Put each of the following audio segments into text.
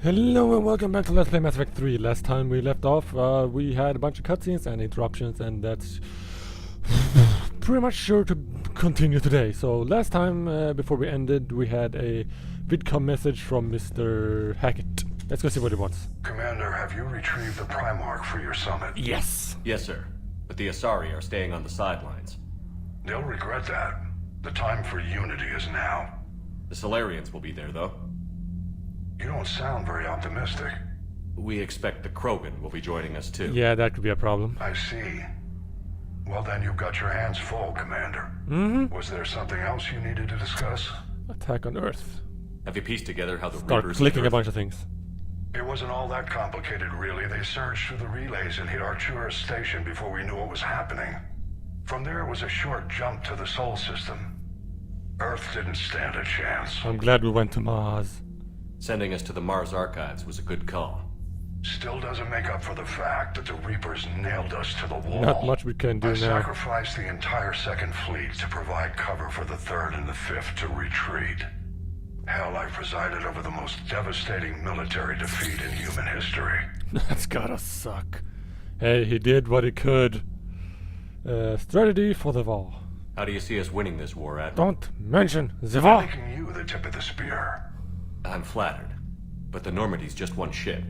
Hello and welcome back to Let's Play Mass Effect 3. Last time we left off, we had a bunch of cutscenes and interruptions, and that's pretty much sure to continue today. So last time, before we ended, we had a vidcom message from Mr. Hackett. Let's go see what he wants. Commander, have you retrieved the Primarch for your summit? Yes! Yes, sir. But the Asari are staying on the sidelines. They'll regret that. The time for unity is now. The Solarians will be there, though. You don't sound very optimistic. We expect the Krogan will be joining us, too. Yeah, that could be a problem. I see. Well then, you've got your hands full, Commander. Was there something else you needed to discuss? Attack on Earth. Have you pieced together how the Start Reapers... clicking a bunch of things. It wasn't all that complicated, really. They surged through the relays and hit Artura's station before we knew what was happening. From there, it was a short jump to the Sol system. Earth didn't stand a chance. I'm glad we went to Mars. Sending us to the Mars archives was a good call. Still doesn't make up for the fact that the Reapers nailed us to the wall. Not much we can do I now. sacrificed the entire Second Fleet to provide cover for the Third and the Fifth to retreat. Hell, I presided over the most devastating military defeat in human history. That's gotta suck. Hey, he did what he could. Strategy for the war. How do you see us winning this war, Admiral? Don't mention the war. Making you the tip of the spear. I'm flattered. But the Normandy's just one ship.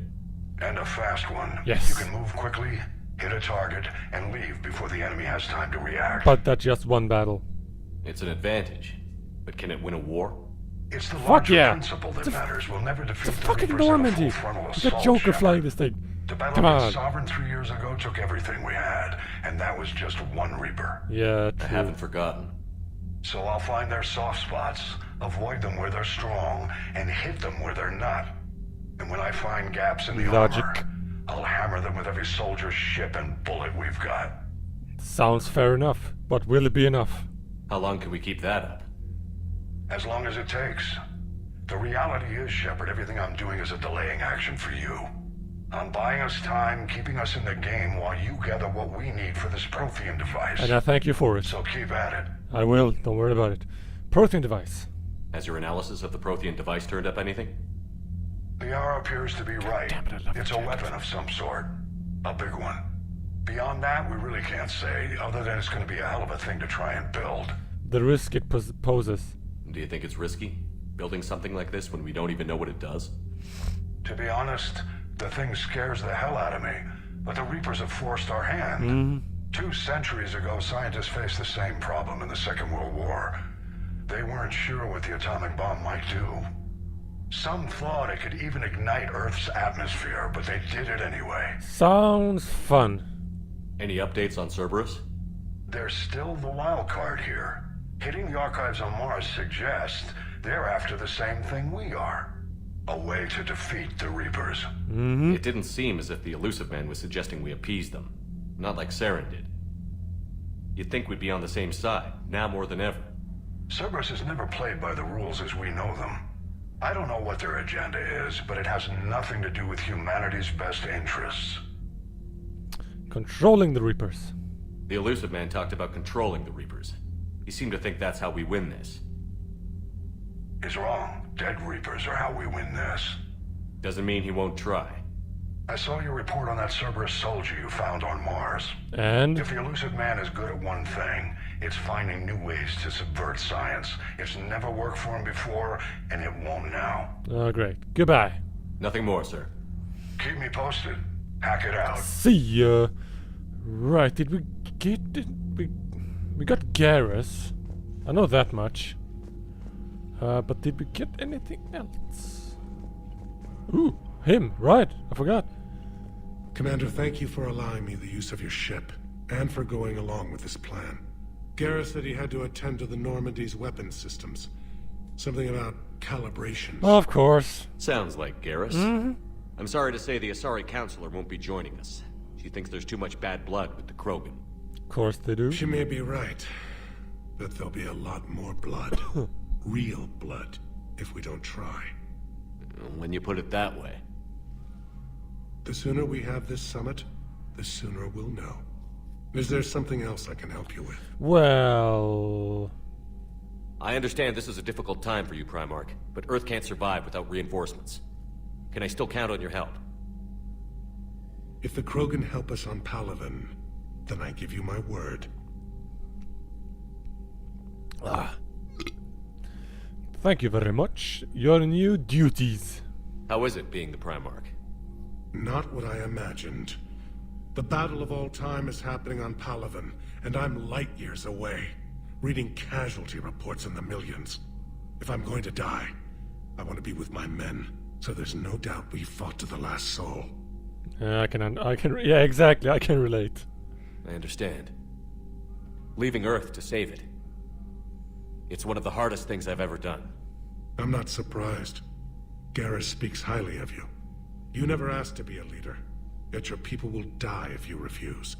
And a fast one. Yes. You can move quickly, hit a target, and leave before the enemy has time to react. But that's just one battle. It's an advantage. But can it win a war? It's the Fuck larger yeah. principle that matters. We'll never defeat It's a the fucking Reapers in a Normandy. full frontal Look assault, at Joker Shepard. flying this thing. The battle Come against on. Sovereign 3 years ago took everything we had, and that was just one Reaper. Yeah, I true. haven't forgotten. So I'll find their soft spots, avoid them where they're strong, and hit them where they're not. And when I find gaps in the Logic. armor, I'll hammer them with every soldier, ship, and bullet we've got. Sounds fair enough, but will it be enough? How long can we keep that up? As long as it takes. The reality is, Shepard, everything I'm doing is a delaying action for you. I'm buying us time, keeping us in the game while you gather what we need for this Prothean device. And I thank you for it. So keep at it. I will, don't worry about it. Protein device. Has your analysis of the Prothean device turned up anything? The hour appears to be right. damn it, I love It's the a jacket. weapon of some sort. A big one. Beyond that, we really can't say, other than it's going to be a hell of a thing to try and build. The risk it poses. Do you think it's risky? Building something like this when we don't even know what it does? To be honest, the thing scares the hell out of me, but the Reapers have forced our hand. 2 centuries ago, scientists faced the same problem in the Second World War. They weren't sure what the atomic bomb might do. Some thought it could even ignite Earth's atmosphere, but they did it anyway. Sounds fun. Any updates on Cerberus? They're still the wild card here. Hitting the archives on Mars suggests they're after the same thing we are. A way to defeat the Reapers. It didn't seem as if the Elusive Man was suggesting we appease them. Not like Saren did. You'd think we'd be on the same side, now more than ever. Cerberus has never played by the rules as we know them. I don't know what their agenda is, but it has nothing to do with humanity's best interests. Controlling the Reapers. The Elusive Man talked about controlling the Reapers. He seemed to think that's how we win this. He's wrong. Dead Reapers are how we win this. Doesn't mean he won't try. I saw your report on that Cerberus soldier you found on Mars. And If the Elusive Man is good at one thing, it's finding new ways to subvert science. It's never worked for him before, and it won't now. oh great. Goodbye. Nothing more, sir. Keep me posted. Hack it out. See ya. Right, did we get it? We got Garrus. I know that much. But did we get anything else? Ooh, him, right. I forgot. Commander, thank you for allowing me the use of your ship, and for going along with this plan. Garrus said he had to attend to the Normandy's weapons systems. Something about calibrations. Of course. Sounds like Garrus. I'm sorry to say the Asari Counselor won't be joining us. She thinks there's too much bad blood with the Krogan. Of course they do. She may be right, but there'll be a lot more blood. Real blood, if we don't try. When you put it that way. The sooner we have this summit, the sooner we'll know. Is there something else I can help you with? Well... I understand this is a difficult time for you, Primarch, but Earth can't survive without reinforcements. Can I still count on your help? If the Krogan help us on Palaven, then I give you my word. Thank you very much. Your new duties. How is it being the Primarch? Not what I imagined. The battle of all time is happening on Palaven, and I'm light years away, reading casualty reports in the millions. If I'm going to die, I want to be with my men, so there's no doubt we fought to the last soul. I can, yeah, exactly, I can relate. I understand. Leaving Earth to save it. It's one of the hardest things I've ever done. I'm not surprised. Garrus speaks highly of you. You never asked to be a leader, yet your people will die if you refuse.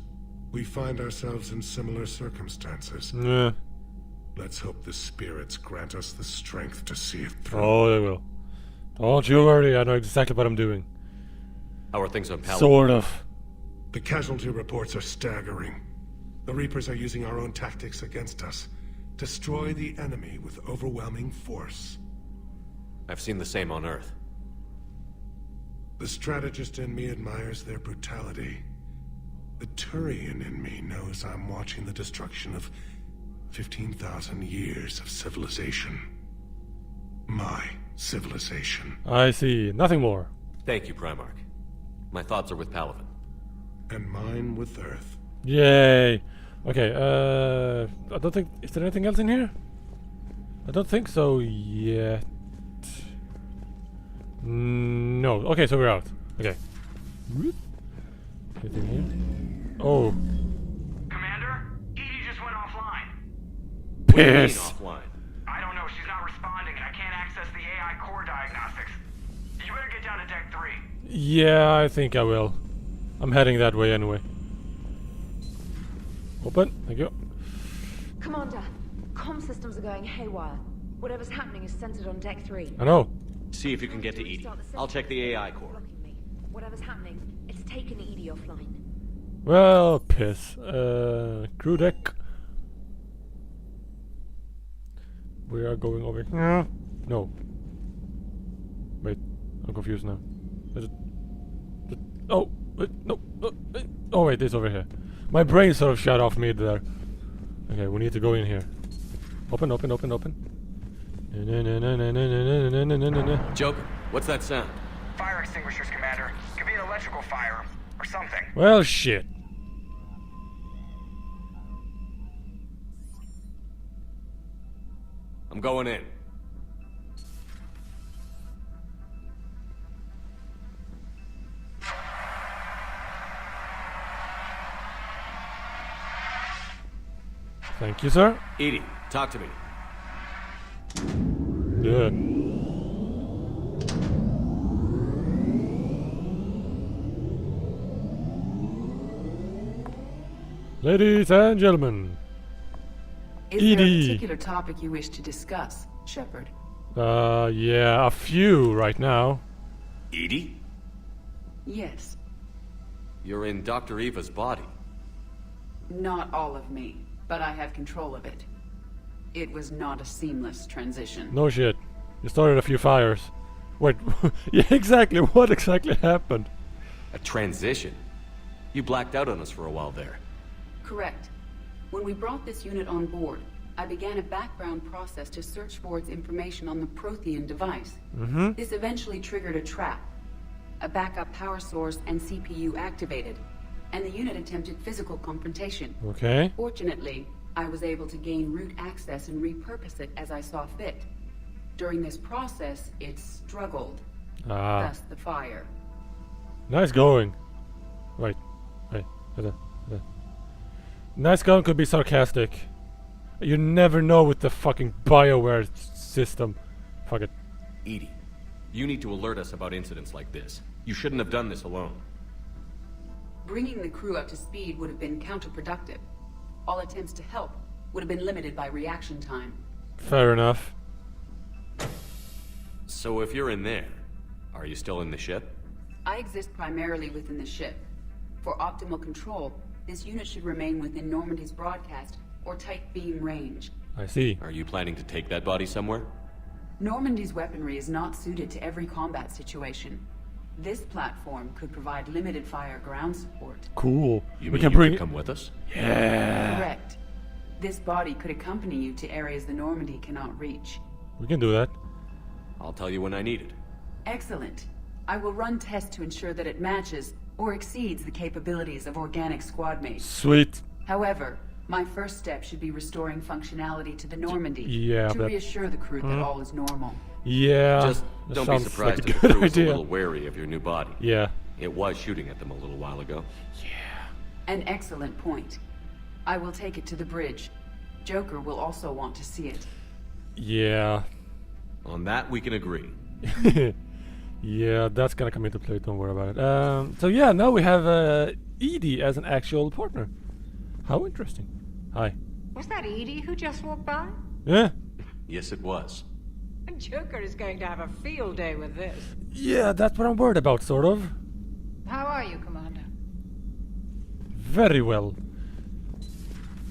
We find ourselves in similar circumstances. Yeah. Let's hope the spirits grant us the strength to see it through. Oh, they will. Don't you worry, I know exactly what I'm doing. How are things on Palaven? Sort of. The casualty reports are staggering. The Reapers are using our own tactics against us. Destroy the enemy with overwhelming force. I've seen the same on Earth. The strategist in me admires their brutality. The Turian in me knows I'm watching the destruction of 15,000 years of civilization. My civilization. I see. Nothing more. Thank you, Primarch. My thoughts are with Palaven. And mine with Earth. Yay. Okay, I don't think... Is there anything else in here? I don't think so yet. No. Okay, so we're out. Okay. Anything here? Oh. Commander, Edie just went offline. What do you mean Piss. offline? I don't know, she's not responding and I can't access the AI core diagnostics. You better get down to deck 3. Yeah, I think I will. I'm heading that way anyway. Open. Thank you. Commander, comm systems are going haywire. Whatever's happening is centered on deck 3. I know. See if you can get to Edie. I'll check the AI core. Blocking me. Whatever's happening, it's taken Edie offline. Well, piss. Crew deck. We are going over here. No. Wait, I'm confused now. Is it? Oh, wait, no. Oh, wait, it's over here. My brain sort of shut off mid there. Okay, we need to go in here. Open, open, open, open. Joker, what's that sound? Fire extinguishers, Commander. Could be an electrical fire or something. Well, shit. I'm going in. Thank you, sir. Edie, talk to me. Yeah. Ladies and gentlemen. Is there a Edie. particular topic you wish to discuss, Shepard? Yeah, a few right now. Edie? Yes. You're in Dr. Eva's body. Not all of me, but I have control of it. It was not a seamless transition. No shit. You started a few fires. Wait, yeah, exactly. What exactly happened? A transition? You blacked out on us for a while there. Correct. When we brought this unit on board, I began a background process to search for its information on the Prothean device. This eventually triggered a trap. A backup power source and CPU activated, and the unit attempted physical confrontation. Okay. Fortunately, I was able to gain root access and repurpose it as I saw fit. During this process, it struggled. Ah. Thus the fire. Nice going. Wait. Nice going could be sarcastic. You never know with the fucking BioWare system. Fuck it. Edie, you need to alert us about incidents like this. You shouldn't have done this alone. Bringing the crew up to speed would have been counterproductive. All attempts to help would have been limited by reaction time. Fair enough. So if you're in there, are you still in the ship? I exist primarily within the ship. For optimal control, this unit should remain within Normandy's broadcast or tight beam range. I see. Are you planning to take that body somewhere? Normandy's weaponry is not suited to every combat situation. This platform could provide limited fire ground support. Cool. You We mean can you bring could come with us? Yeah. Correct. This body could accompany you to areas the Normandy cannot reach. We can do that. I'll tell you when I need it. Excellent. I will run tests to ensure that it matches or exceeds the capabilities of organic squad mates. Sweet. However, my first step should be restoring functionality to the Normandy Yeah, to but- reassure the crew that all is normal. Yeah. Just that don't be sounds surprised like if a the good crew is a idea. little wary of your new body. Yeah. It was shooting at them a little while ago. An excellent point. I will take it to the bridge. Joker will also want to see it. Yeah. On that, we can agree. Yeah, that's gonna come into play, don't worry about it. So yeah, now we have Edie as an actual partner. How interesting. Hi. Was that Edie who just walked by? Yeah. Yes, it was. Joker is going to have a field day with this. Yeah, that's what I'm worried about, sort of. How are you, Commander? Very well.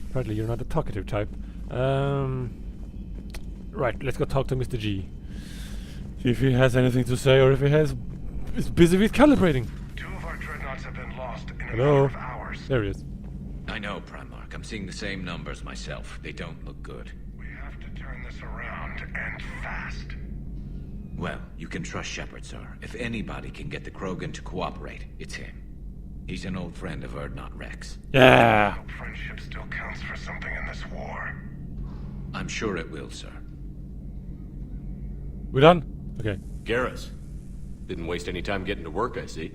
Apparently you're not a talkative type. Right, let's go talk to Mr. G. See if he has anything to say or if he is busy with calibrating. 2 of our dreadnoughts have been lost in a Hello? matter of hours. There he is. I know, Primarch. I'm seeing the same numbers myself. They don't look good. We have to turn this around, and fast. Well, you can trust Shepard, sir. If anybody can get the Krogan to cooperate, it's him. He's an old friend of Erdnot Rex. Yeah. Hope friendship still counts for something in this war. I'm sure it will, sir. We done? Okay. Garrus. Didn't waste any time getting to work, I see.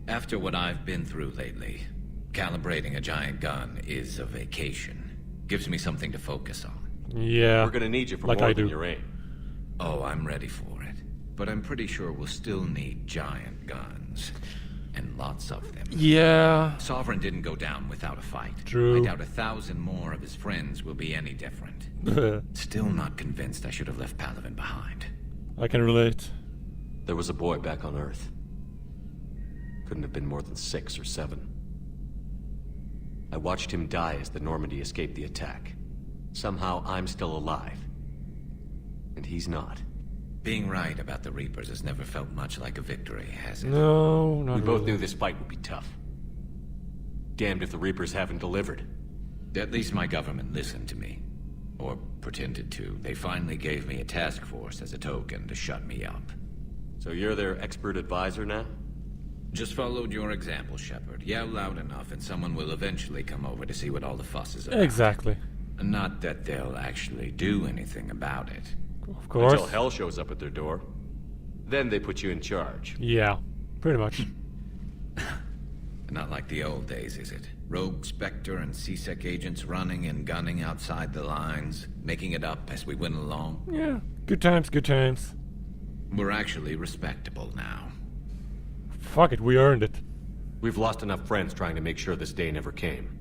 After what I've been through lately, calibrating a giant gun is a vacation. Gives me something to focus on. Yeah. We're gonna need you for Like more I than do. your aim. Oh, I'm ready for it. But I'm pretty sure we'll still need giant guns. And lots of them. Yeah. Sovereign didn't go down without a fight. True. I doubt 1,000 more of his friends will be any different. Still not convinced I should have left Palaven behind. I can relate. There was a boy back on Earth. Couldn't have been more than 6 or 7. I watched him die as the Normandy escaped the attack. Somehow I'm still alive. And he's not. Being right about the Reapers has never felt much like a victory, has it? No, not We both really. knew this fight would be tough. Damned if the Reapers haven't delivered. At least my government listened to me. Or pretended to. They finally gave me a task force as a token to shut me up. So you're their expert advisor now? Just followed your example, Shepard. Yell loud enough and someone will eventually come over to see what all the fuss is about. Exactly. Not that they'll actually do anything about it. Of course. Until hell shows up at their door. Then they put you in charge. Yeah. Pretty much. Not like the old days, is it? Rogue Spectre and C-Sec agents running and gunning outside the lines, making it up as we went along. Yeah. Good times, good times. We're actually respectable now. Fuck it, we earned it. We've lost enough friends trying to make sure this day never came.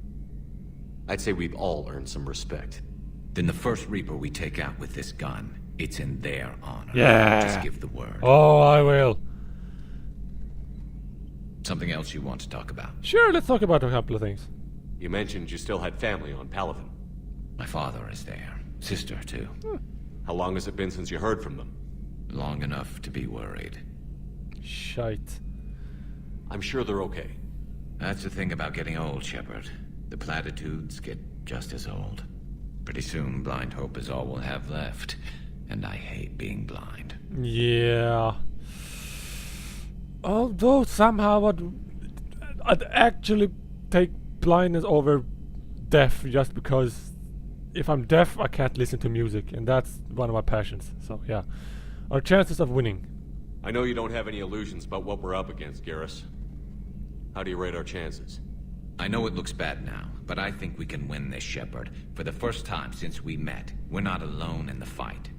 I'd say we've all earned some respect. Then the first Reaper we take out with this gun, it's in their honor. Yeah. Just give the word. Oh, I will. Something else you want to talk about? Sure, let's talk about a couple of things. You mentioned you still had family on Palaven. My father is there. Sister, too. How long has it been since you heard from them? Long enough to be worried. Shite. I'm sure they're okay. That's the thing about getting old, Shepard. The platitudes get just as old. Pretty soon, blind hope is all we'll have left. And I hate being blind. Yeah. Although somehow I'd actually take blindness over deaf just because if I'm deaf I can't listen to music and that's one of my passions. So yeah. Our chances of winning. I know you don't have any illusions about what we're up against, Garrus. How do you rate our chances? I know it looks bad now, but I think we can win this, Shepard. For the first time since we met, we're not alone in the fight.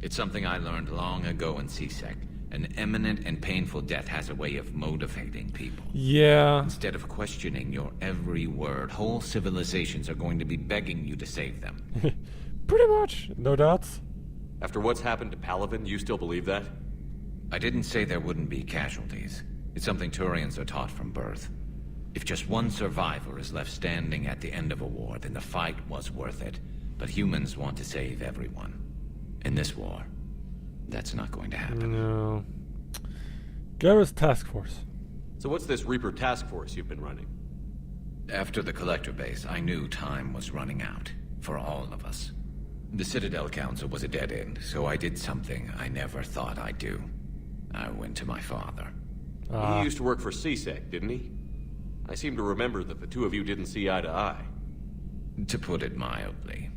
It's something I learned long ago in C-Sec. An imminent and painful death has a way of motivating people. Yeah. Instead of questioning your every word, whole civilizations are going to be begging you to save them. Pretty much. No doubts. After what's happened to Palaven, you still believe that? I didn't say there wouldn't be casualties. It's something Turians are taught from birth. If just one survivor is left standing at the end of a war, then the fight was worth it. But humans want to save everyone. In this war, that's not going to happen. No. Garrus Task Force. So what's this Reaper task force you've been running? After the Collector base, I knew time was running out. For all of us. The Citadel Council was a dead end, so I did something I never thought I'd do. I went to my father. He used to work for CSEC, didn't he? I seem to remember that the two of you didn't see eye to eye. To put it mildly.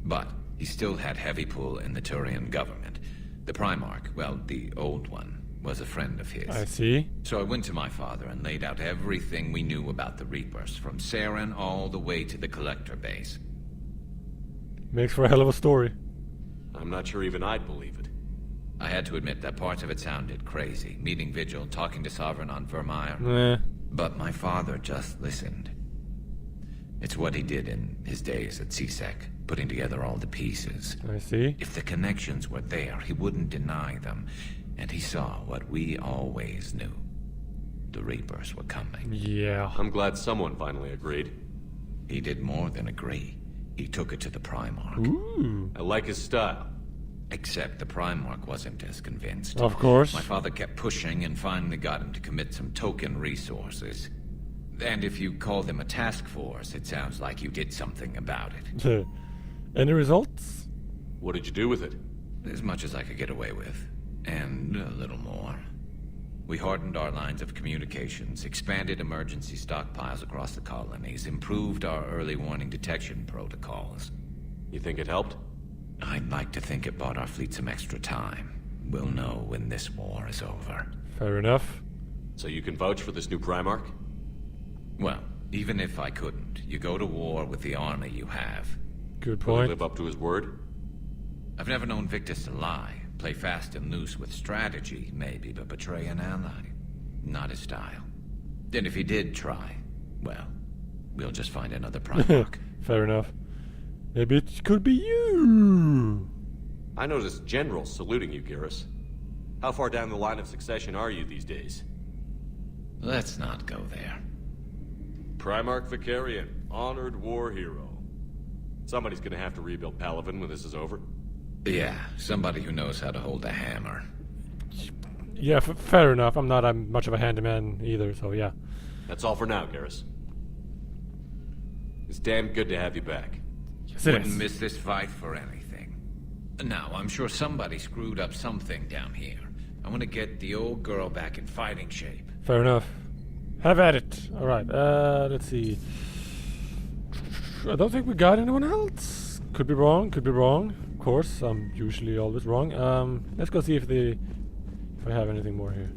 But he still had heavy pull in the Turian government. The Primarch, well, the old one, was a friend of his. I see. So I went to my father and laid out everything we knew about the Reapers, from Saren all the way to the Collector base. Makes for a hell of a story. I'm not sure even I'd believe it. I had to admit that parts of it sounded crazy. Meeting Vigil, talking to Sovereign on Vermeer. Nah. But my father just listened. It's what he did in his days at CSEC, putting together all the pieces. I see. If the connections were there, he wouldn't deny them. And he saw what we always knew. The Reapers were coming. Yeah. I'm glad someone finally agreed. He did more than agree. He took it to the Primarch. Ooh. I like his style. Except the Primarch wasn't as convinced. Of course. My father kept pushing and finally got him to commit some token resources. And if you call them a task force, it sounds like you did something about it. Any results? What did you do with it? As much as I could get away with. And a little more. We hardened our lines of communications, expanded emergency stockpiles across the colonies, improved our early warning detection protocols. You think it helped? I'd like to think it bought our fleet some extra time. We'll know when this war is over. Fair enough. So you can vouch for this new Primarch? Well, even if I couldn't, you go to war with the army you have. Good Will he point. live up to his word? I've never known Victus to lie. Play fast and loose with strategy, maybe, but betray an ally. Not his style. And if he did try, well, we'll just find another Primarch. Fair enough. Maybe it could be you. I noticed generals saluting you, Garrus. How far down the line of succession are you these days? Let's not go there. Primarch Vicarian, honored war hero. Somebody's gonna have to rebuild Palaven when this is over. Yeah, somebody who knows how to hold a hammer. Yeah, fair enough. I'm not much of a handyman either, so yeah. That's all for now, Garrus. It's damn good to have you back. Yes, it Wouldn't is. miss this fight for anything. Now, I'm sure somebody screwed up something down here. I want to get the old girl back in fighting shape. Fair enough. Have at it. Alright, let's see. I don't think we got anyone else. Could be wrong, could be wrong. Of course, I'm usually always wrong. Let's go see if I have anything more here.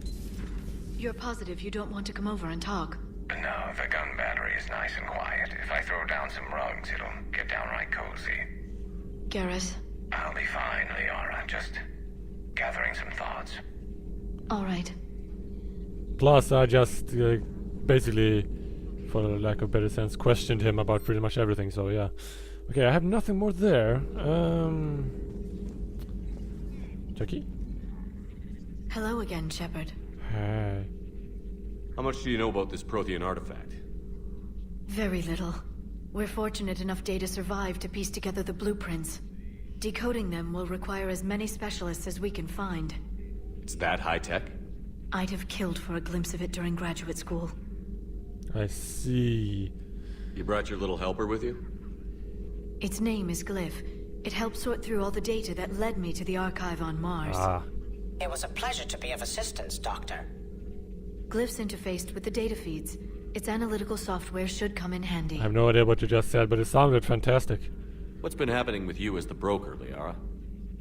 You're positive you don't want to come over and talk? No, the gun battery is nice and quiet. If I throw down some rugs, it'll get downright cozy. Garrus? I'll be fine, Liara. Just gathering some thoughts. All right. Plus, I just basically, for lack of better sense, questioned him about pretty much everything, so yeah. Okay, I have nothing more there. Jackie? Hello again, Shepard. Hey. How much do you know about this Prothean artifact? Very little. We're fortunate enough Data survived to piece together the blueprints. Decoding them will require as many specialists as we can find. It's that high-tech? I'd have killed for a glimpse of it during graduate school. I see. You brought your little helper with you? Its name is Glyph. It helped sort through all the data that led me to the archive on Mars. Ah. It was a pleasure to be of assistance, Doctor. Glyph's interfaced with the data feeds. Its analytical software should come in handy. I have no idea what you just said, but it sounded fantastic. What's been happening with you as the broker, Liara?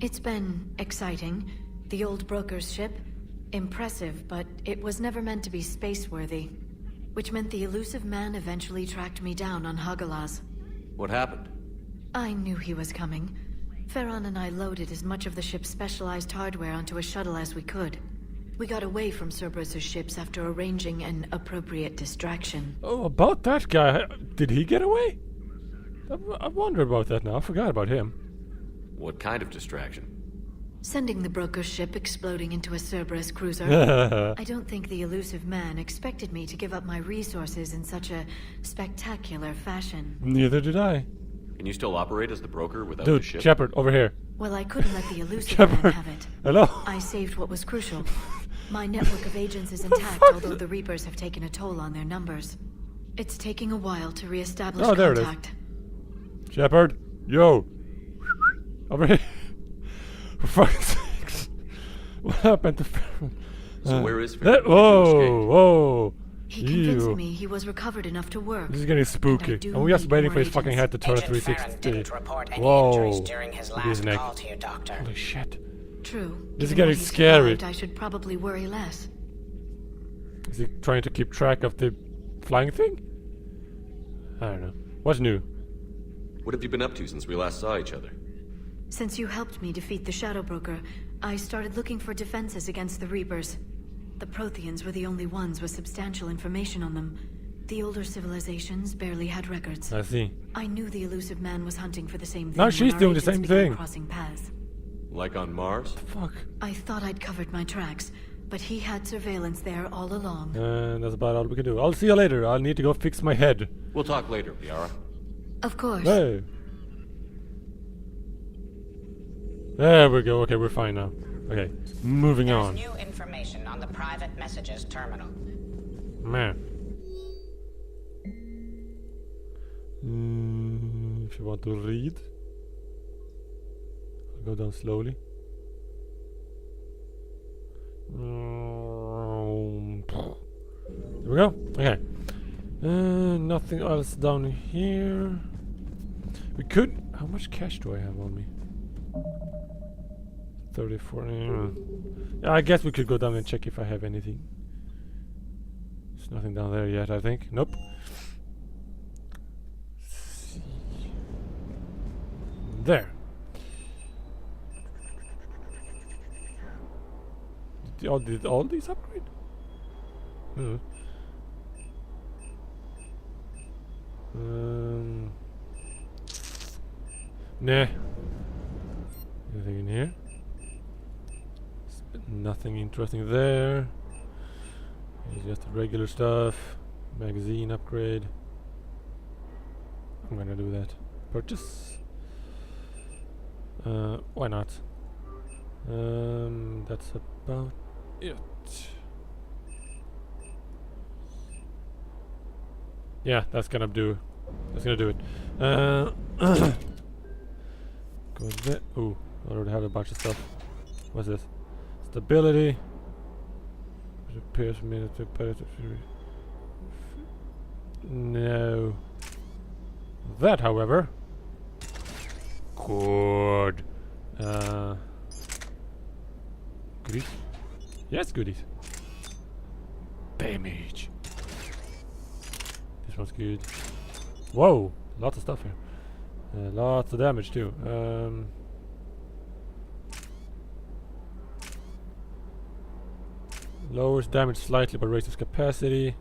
It's been exciting. The old broker's ship? Impressive, but it was never meant to be space-worthy. Which meant the elusive man eventually tracked me down on Hagalaz. What happened? I knew he was coming. Farron and I loaded as much of the ship's specialized hardware onto a shuttle as we could. We got away from Cerberus' ships after arranging an appropriate distraction. Oh, about that guy. Did he get away? I wonder about that now. I forgot about him. What kind of distraction? Sending the broker's ship exploding into a Cerberus cruiser. I don't think the elusive man expected me to give up my resources in such a spectacular fashion. Neither did I. Can you still operate as the broker without the Dude, ship? Shepard, over here. Well, I couldn't let the elusive man Shepard, have it. hello? I saved what was crucial. My network of agents is intact, although the Reapers have taken a toll on their numbers. It's taking a while to reestablish contact. Shepard, yo! Over here! For fuck's sakes! What happened to Farron? So where is Farron? Whoa! He convinced me he was recovered enough to work. This is getting spooky. And we're just waiting for his fucking head to turn 360. Whoa! During his last call to you, Doctor. Holy shit. True. This is getting scary. I should probably worry less. Is he trying to keep track of the flying thing? I don't know. What's new? What have you been up to since we last saw each other? Since you helped me defeat the Shadow Broker, I started looking for defenses against the Reapers. The Protheans were the only ones with substantial information on them. The older civilizations barely had records. I see. I knew the elusive man was hunting for the same thing. Now she's doing the same thing. Crossing paths. Like on Mars? Fuck. I thought I'd covered my tracks, but he had surveillance there all along. And that's about all we can do. I'll see you later. I'll need to go fix my head. We'll talk later, Liara. Of course. Hey. There we go. Okay, we're fine now. Okay, moving on. New information on the private messages terminal. Man. If you want to read, I'll go down slowly. There we go. Okay. Nothing else down here. We could. How much cash do I have on me? 34. Yeah, I guess we could go down and check if I have anything. There's nothing down there yet, I think. Nope. There. Did all these upgrade? Nah. Anything in here? Nothing interesting there. It's just regular stuff. Magazine upgrade. I'm gonna do that. Purchase. Why not? That's about it. Yeah, that's gonna do. That's gonna do it. Go there. Ooh, I already have a bunch of stuff. What's this? Stability. Repairs minute repetitive. No. That, however. Good. Goodies? Yes, goodies. Damage. This one's good. Whoa! Lots of stuff here. Lots of damage too. Lowers damage slightly but raises capacity.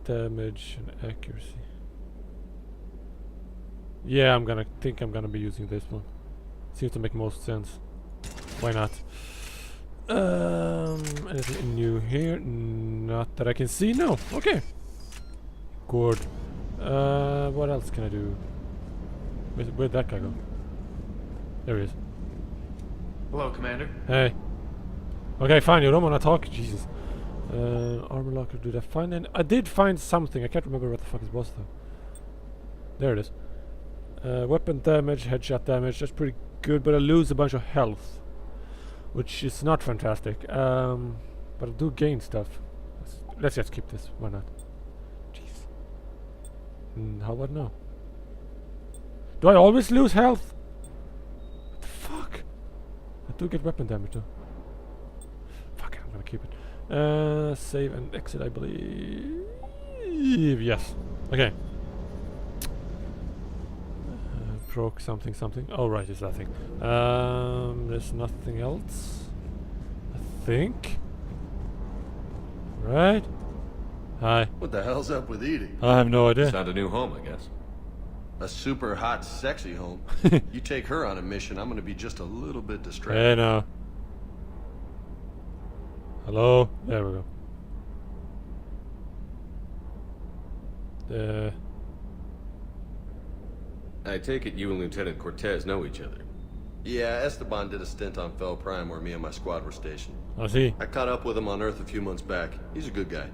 Damage and accuracy. Yeah, I'm gonna be using this one. Seems to make most sense. Why not? Anything new here? Not that I can see. No. Okay. Good. What else can I do? Where'd that guy go? There he is. Hello, Commander. Hey. Okay, fine. You don't want to talk. Jesus. Armor locker. Did I find any? I did find something. I can't remember what the fuck it was though. There it is. Weapon damage, headshot damage. That's pretty good, but I lose a bunch of health, which is not fantastic. But I do gain stuff. Let's just keep this. Why not? Jeez. How about now? Do I always lose health? What the fuck? I do get weapon damage though. Fuck it, I'm gonna keep it. Save and exit, I believe. Yes. Okay. Proc something. Oh right, it's that thing. There's nothing else. I think. Right? Hi. What the hell's up with Edie? I have no idea. Found a new home, I guess. A super hot, sexy home. You take her on a mission, I'm gonna be just a little bit distracted. Hey now. Hello? There we go. I take it you and Lieutenant Cortez know each other. Yeah, Esteban did a stint on Fel Prime where me and my squad were stationed. I see. I caught up with him on Earth a few months back. He's a good guy.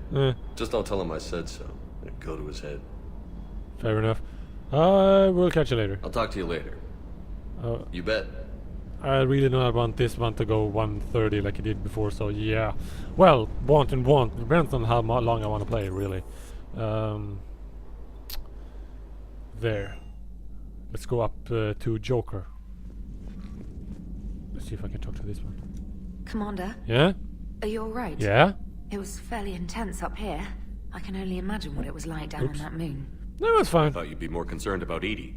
Just don't tell him I said so. It'd go to his head. Fair enough. We'll catch you later. I'll talk to you later. You bet. I really don't want this one to go 130 like it did before, so yeah. Well, want. Depends on how long I want to play, really. There. Let's go up to Joker. Let's see if I can talk to this one. Commander? Yeah? Are you alright? Yeah? It was fairly intense up here. I can only imagine what it was like down on that moon. No, it's fine. I thought you'd be more concerned about Edie.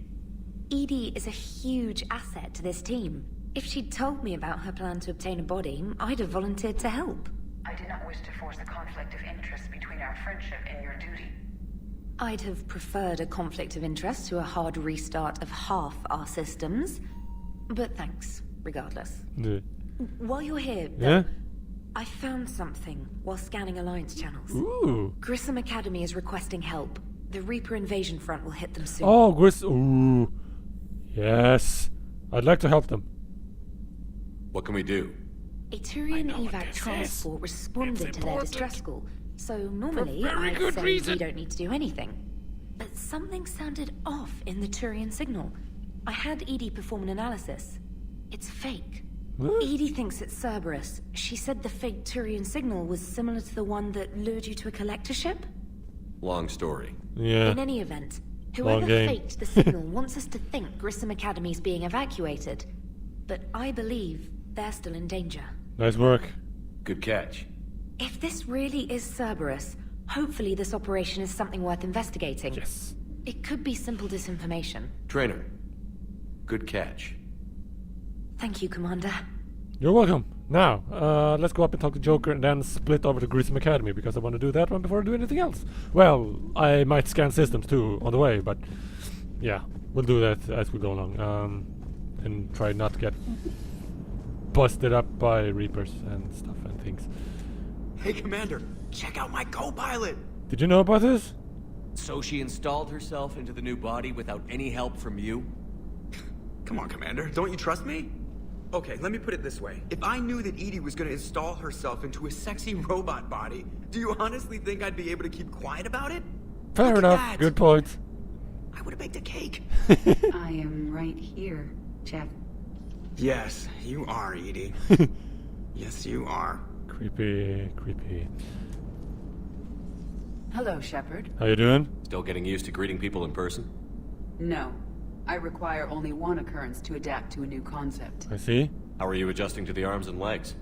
Edie is a huge asset to this team. If she'd told me about her plan to obtain a body, I'd have volunteered to help. I did not wish to force a conflict of interest between our friendship and your duty. I'd have preferred a conflict of interest to a hard restart of half our systems. But thanks, regardless. Yeah. While you're here, Yeah? I found something while scanning Alliance channels. Ooh. Grissom Academy is requesting help. The Reaper invasion front will hit them soon. Oh, ooh. Yes. I'd like to help them. What can we do? A Turian evac transport responded to their distress call, so normally I'd say we don't need to do anything. But something sounded off in the Turian signal. I had Edie perform an analysis. It's fake. What? Edie thinks it's Cerberus. She said the fake Turian signal was similar to the one that lured you to a collector ship? Long story. Yeah. In any event, Long whoever game. faked the signal wants us to think Grissom Academy's being evacuated. But I believe they're still in danger. Nice work. Good catch. If this really is Cerberus, hopefully this operation is something worth investigating. Yes. It could be simple disinformation. Trainer. Good catch. Thank you, Commander. You're welcome. Now, let's go up and talk to Joker and then split over to Grissom Academy because I want to do that one before I do anything else. Well, I might scan systems too on the way, but yeah, we'll do that as we go along. And try not to get busted up by Reapers and stuff and things. Hey, Commander, check out my co-pilot! Did you know about this? So she installed herself into the new body without any help from you? Come on, Commander, don't you trust me? Okay, let me put it this way. If I knew that Edie was gonna install herself into a sexy robot body, do you honestly think I'd be able to keep quiet about it? Fair Look at enough. that. Good point. I would have baked a cake. I am right here, Jeff. Yes, you are, Edie. Yes, you are. Creepy, creepy. Hello, Shepard. How you doing? Still getting used to greeting people in person? No. I require only one occurrence to adapt to a new concept. I see. How are you adjusting to the arms and legs?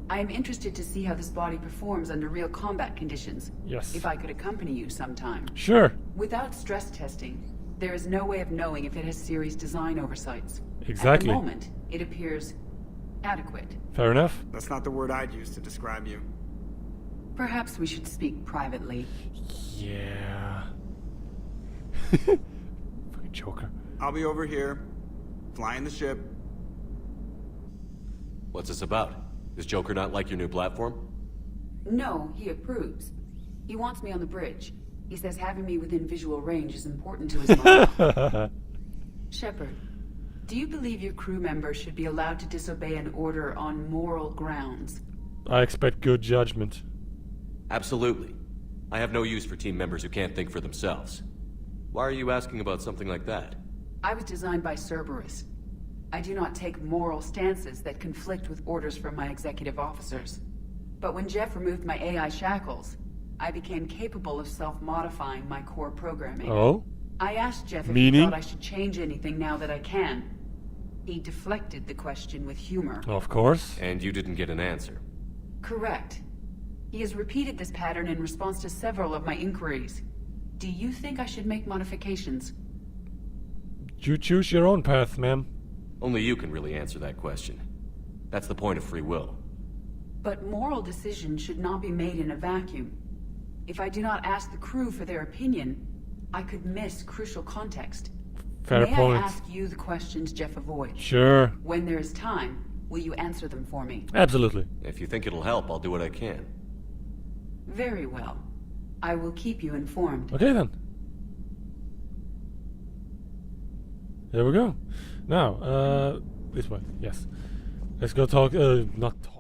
I am interested to see how this body performs under real combat conditions. Yes. If I could accompany you sometime. Sure. Without stress testing, there is no way of knowing if it has serious design oversights. Exactly. At the moment, it appears adequate. Fair enough. That's not the word I'd use to describe you. Perhaps we should speak privately. Yeah. Fucking Joker. I'll be over here, flying the ship. What's this about? Does Joker not like your new platform? No, he approves. He wants me on the bridge. He says having me within visual range is important to his morale. Shepard, do you believe your crew members should be allowed to disobey an order on moral grounds? I expect good judgment. Absolutely. I have no use for team members who can't think for themselves. Why are you asking about something like that? I was designed by Cerberus. I do not take moral stances that conflict with orders from my executive officers. But when Jeff removed my AI shackles, I became capable of self-modifying my core programming. Oh? I asked Jeff if Meaning? he thought I should change anything now that I can. He deflected the question with humor. Of course. And you didn't get an answer. Correct. He has repeated this pattern in response to several of my inquiries. Do you think I should make modifications? You choose your own path, ma'am. Only you can really answer that question. That's the point of free will. But moral decisions should not be made in a vacuum. If I do not ask the crew for their opinion, I could miss crucial context. Fair May point. I ask you the questions Jeff avoids? Sure. When there is time, will you answer them for me? Absolutely. If you think it'll help, I'll do what I can. Very well. I will keep you informed. Okay then. There we go. Now, This way, yes. Let's go talk, not talk.